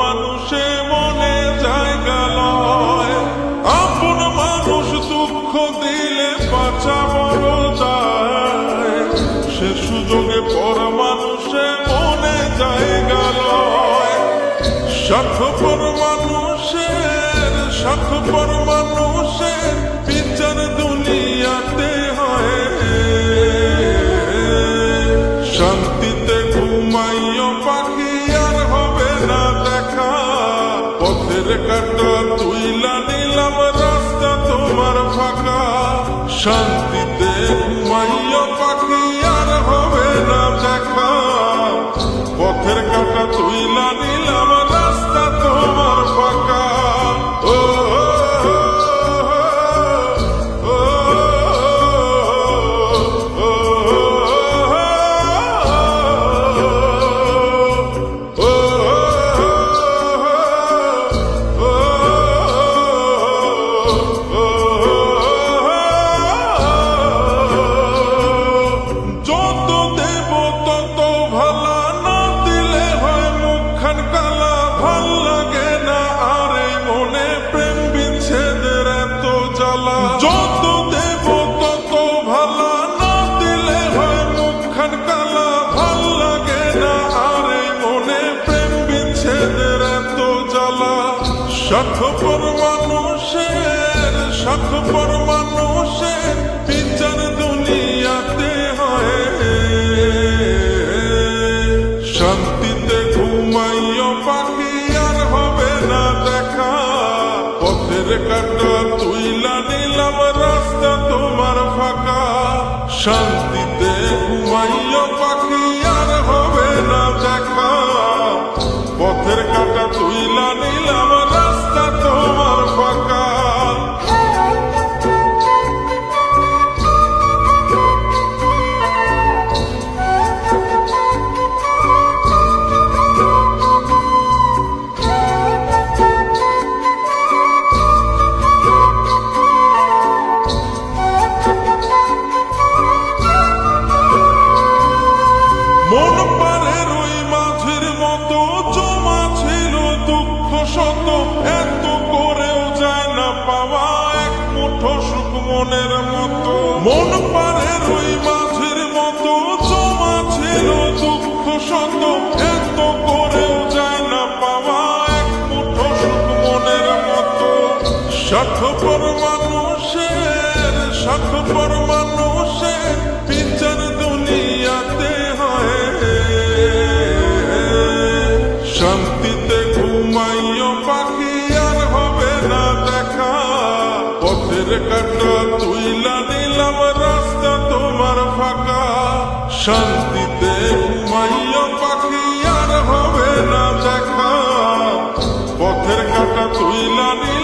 মানুষে মনে জায়গা লয়। আপন মানুষ দুঃখ দিলে বাঁচা বড় যায়, সে সুযোগে পর মানুষে মনে জায়গা লয়। স্বার্থপর মানুষের বিচার দুনিয়াতে হয়। শান্তিতে ঘুমাইও পাখি আর হবে না দেখা, পথের কাঁটা তুইলা নিলাম রাস্তা তোমার ফাঁকা। শান্তিতে ঘুমাইও পাখি আর হবে না দেখা, পথের কাঁটা তুইলা নিলাম রাস্তা তোমার ফাঁকা। যত দেব তত ভালা, না দিলে হয় মুখখান কালা। ভাল লাগে না আরে মনে প্রেম বিচ্ছেদের এত জ্বালা। স্বার্থপর মানুষের বিচার দুনিয়াতে হয়। শান্তিতে ঘুমাইও পাখি আর হবে না দেখা, পথের কাঁটা তুইলা নিলাম রাস্তা তোমার ফাঁকা। শান্তিতে ঘুমাইও পাখি আর হবে না দেখা, পথের কাঁটা তুইলা নিলাম রাস্তা তোমার ফাঁকা। মন পারে রুই মাঝির মতো জমা ছিল দুঃখ শত, এত করেও যায় না পাওয়া এক মুঠো সুখ মনের মতো। মন পারে রুই মাঝির মতো জমা ছিল দুঃখ শত, এত করেও যায় না পাওয়া এক মুঠো সুখ মনের মতো। স্বার্থপর মানুষের বিচার দুনিয়াতে হয়। শান্তিতে ঘুমাইও পাখি আর হবে না দেখা, পথের কাঁটা তুইলা নিলাম রাস্তা তোমার ফাঁকা। শান্তিতে ঘুমাইও পাখি আর হবে না দেখা, পথের কাঁটা তুইলা নিলাম